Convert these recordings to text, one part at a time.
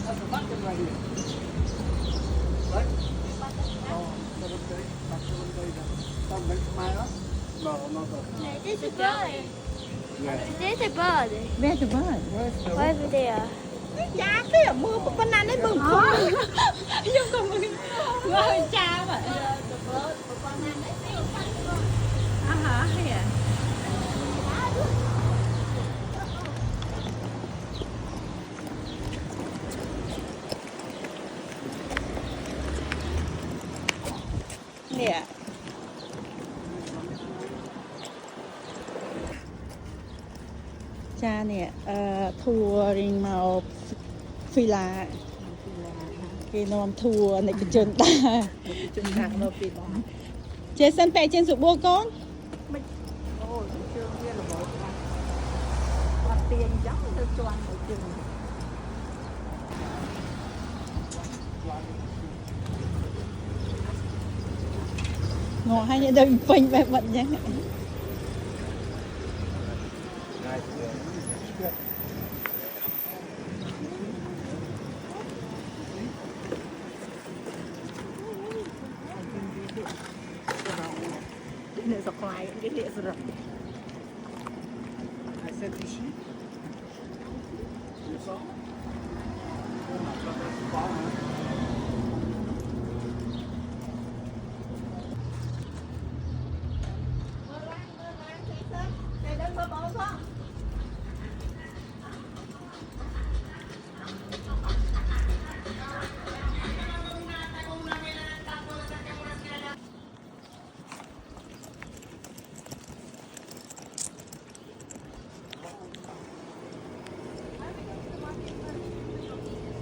That's a bucket right here. Right? Oh, 7 days. Back 7 days. Don't make my up. No, not that. There's a bird. Yeah. There's a bird. Where's the bird? Where's the Over there. Cha cái mưa một bên này mừng không? Nhưng còn mừng ngồi cha vậy. Hả? Hay à? Nè. Cha nè, touring មកហ្វីឡាគេនាំធួរនិកជនដែរជនខាងនៅពីបងចេះសិនតែចេញសុបួរកូនមិនអូជើងវាល្មមណាស់អត់ទៀងចឹងទៅជន់ទៅជើងងក់ឲ្យដូចពេញបែបបាត់ចឹង Nè sọc lại cái địa rồi. I said you see? You saw? Oh my God, that's a ball, man.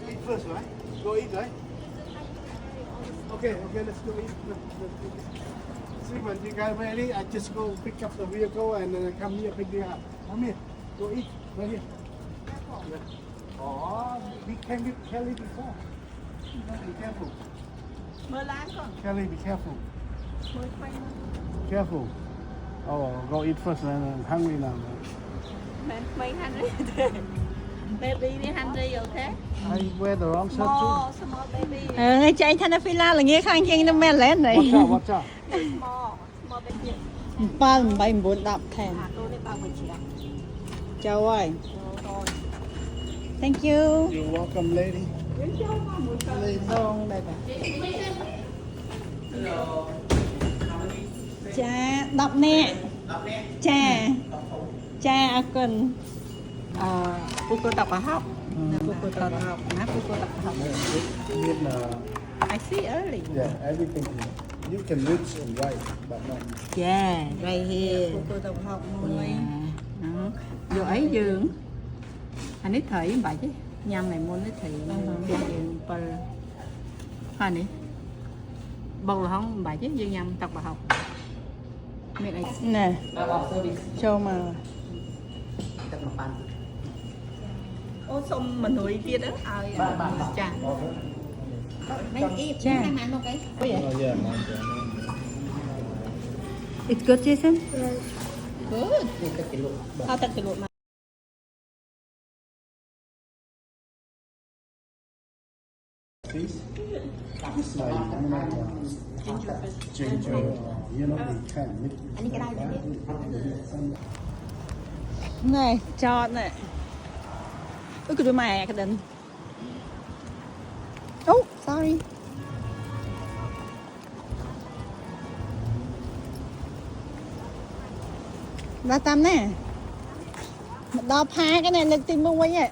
Eat first, right? Go eat, right? Okay, let's go eat. See, when you guys ready, I just go pick up the vehicle and then I come here pick you up. Come here, go eat, right here. Yeah. Oh, we came with Kelly before. Be careful. Mơ láng con. Kelly, be careful. Mơ quanh. Careful. Oh, go eat first, man. I'm hungry now. Man. Mấy Henry. Baby đi Henry okay? I wear the wrong shirt too. Small baby. ថ្ងៃចែងថានៅហ្វីឡាល្ងាខាងជាងនៅមែនឡែន Watch out, watch out. Small baby. 7 8 9 10 10 À tôi đi bao mình chị ạ. ចូលហើយ Rồi. Thank you You're welcome, lady. Lady. ដងដែរបាទចា10នាក់ចាចាអរគុណPukul tak paham. Pukul tak paham. Nah, pukul tak paham. Need, I see early. yeah, everything. You can read and write, but not. Yeah right here Pukul tak paham mười. Vô ấy dương. Anh ấy thấy vậy chứ. Nhâm này muốn ấy thấy dương bờ. Hả nè. Bầu là không vậy chứ dương nhâm tak paham. Miệng này ណែចូលមក អូសុំមនុយទៀតឲ្យចា ចា Oh, yeah, man. It's good Jason good เอาទឹកទៅលក់មក Please. It's like, ginger, you know, they can mix. Anh cái đây đi. ណែចតណែអឺគឺម៉ែក្តិនអូ sorry ដល់តាមណែមកដល់ផាកណែលើកទី1វិញហ៎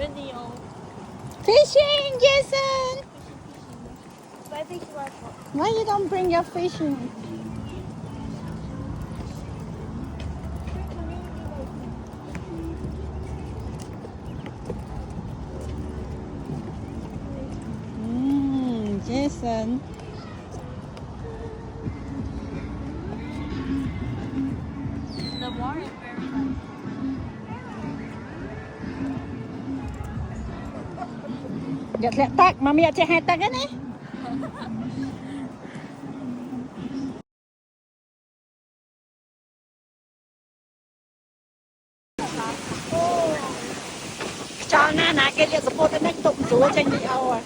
Video. Fishing Jason Why big one? why you don't bring your fishing Jason Dạ lẹ tắc mà mẹ chạy hai tắc ấy nè. Cho na cái liệt support nó tụng chúa tranh đi ao à.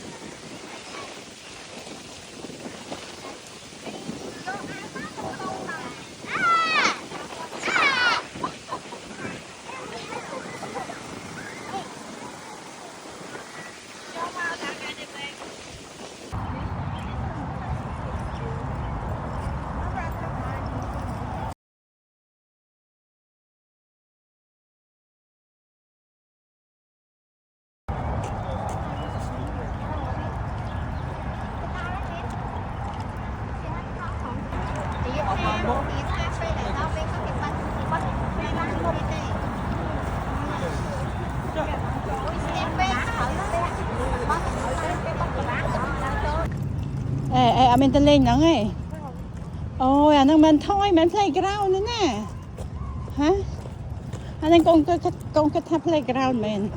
Ê, mình tên lên nó nghe. Ôi, anh mình thôi, mình playground nữa nè. Hả? Anh con cái tháp playground mình.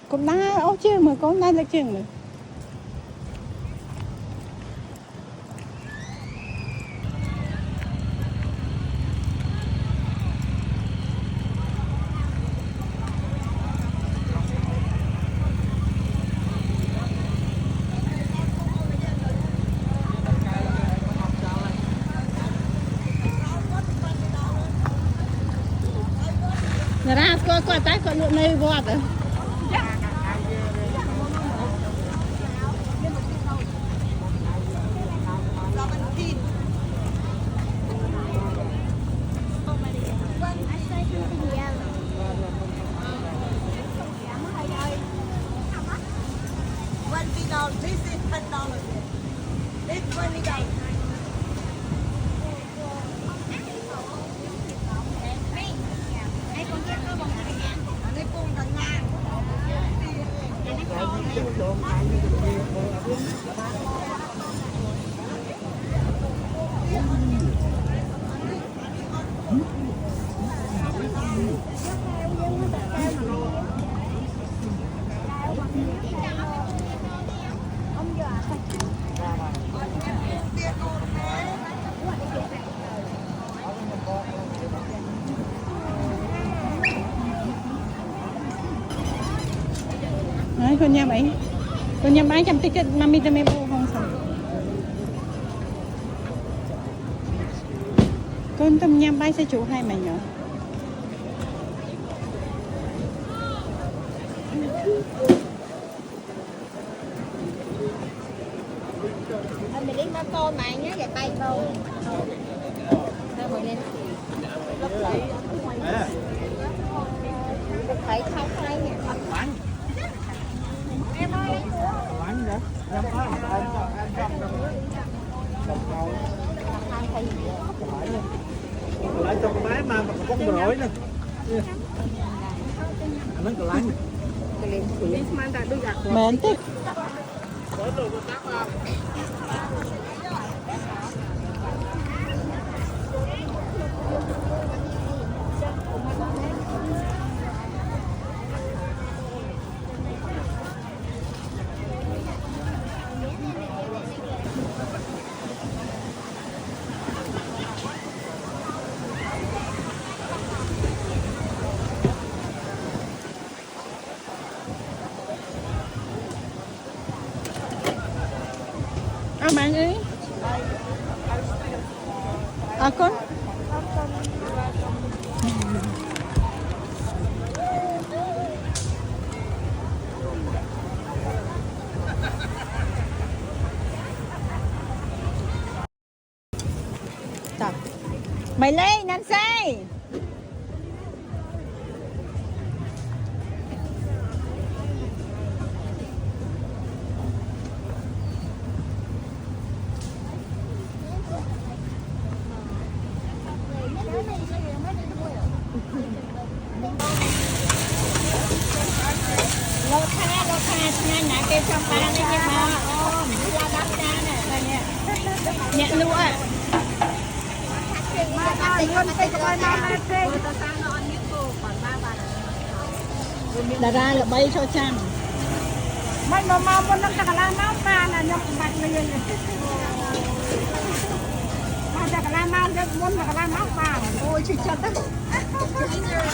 Con na, ô chứ mà con na là chừng mà. Ra coi tay con lụa này vọt à. Đấy, con nhà máy chăm ticket mà mình tụi mình mua không sao. Con tụi nhà máy sẽ chủ hai mày nhỏ. Mình đi ba con mà nhớ về tay vô. Thôi mình lên. Phải không đây nè. Em ơi. Bánh nữa. Em có anh lại cho con bé mà có con rối nè. Anh có lái. Mến tích. Bạn ấy à con Chào. Mày lên anh say nhanh nãy kêu trong ba đấy chứ mà ôm la đắp ra nè nè nhẹ lúa đã ra là bay cho chăng Mấy mà mau muốn nó cả là máu ta là nhóc bạch liền. Mà cả là mau rất muốn cả là máu ta. ôi chị chặt đấy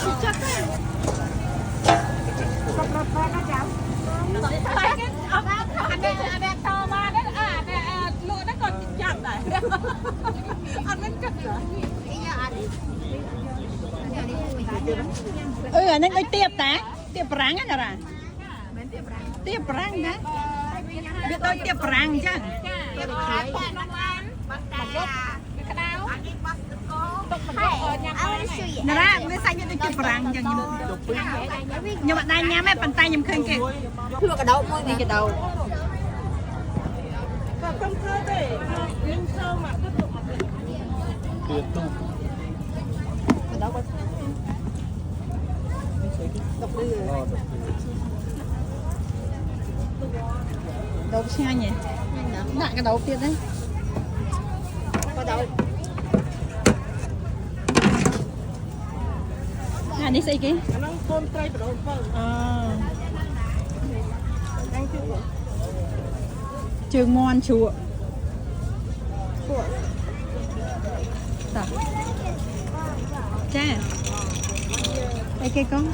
chị chặt đấy Không lọt qua các cháu. Đẹp to mà đấy lụa nó còn chặt này ăn nó chặt rồi anh ấy tiệp tá tiệp ráng á ra tiệp ráng đó biết tôi tiệp ráng chứ nè ra mới xanh cho tôi tiệp ráng chứ nhưng mà đây nha mấy bàn tay nhầm khơi kìa Thưa cái đầu môi gì cái đầu. đầu xe nhỉ nặng cái đầu kia đấy đi xây kì trường mòn chùa cha đây kia con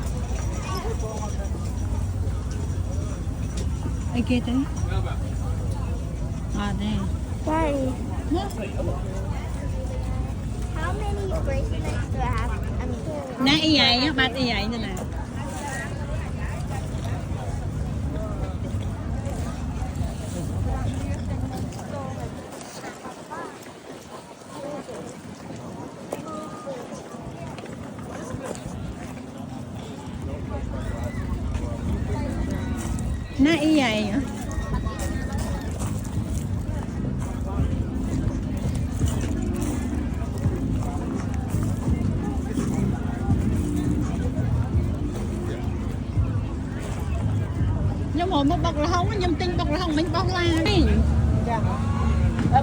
đây kia tới đây Đây. Hả? How many bracelets do I have? nè y vậy á ba y vậy nè nè nè y vậy hả nhưng mà một bọc là không nhưng tinh bọc là không mình bọc là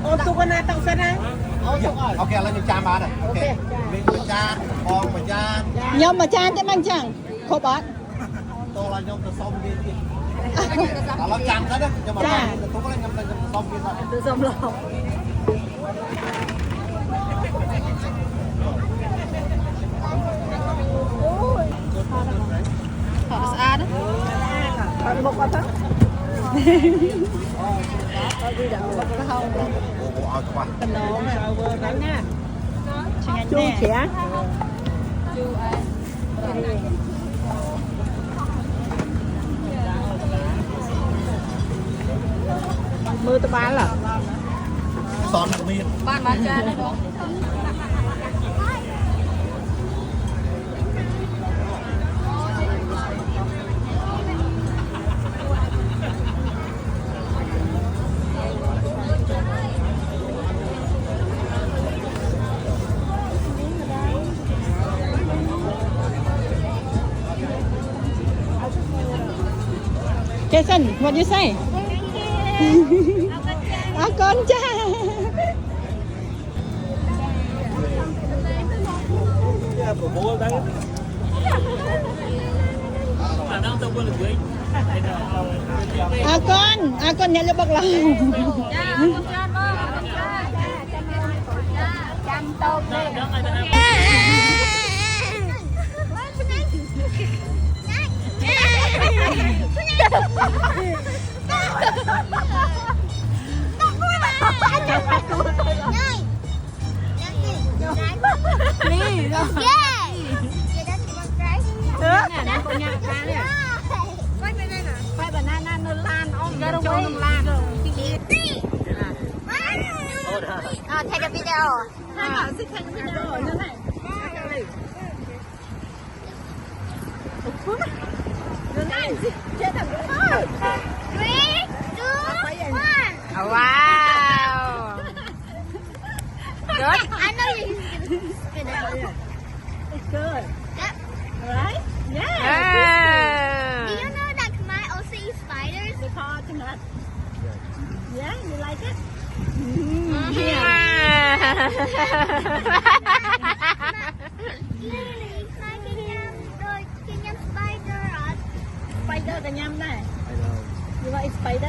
Ô tô con này tặng xe này. Ok, lên những cha ba này. Ok. Mình một cha, con một cha. nhưng mà cha thế mang chẳng khổ bát Tôi là nhóm từ xong đi. Đó là chạm đó đấy. Nhưng mà tôi có lên nhóm từ xong đi thôi. Từ xong lòng. họ xa đó Còn một con thôi. Ủa, các bạn. tình độ mà Đánh nha. chu Trẻ. Mưa tôi bán là. Son của mình. bạn bán cha đấy đúng Jason, what do you say? Con cha. Con nhận được bậc lòng. phải banana nó lan ôm ra đâu nó lan Take a video. Hai bạn xin thành video như này. Three, two, one. Oh, wow. Good. I know you can spin it. It's good. Yep. Right? Yeah. Do you know that Khmer also eat spiders? Spider ក៏ញ៉ាំដែរ Như vậy spider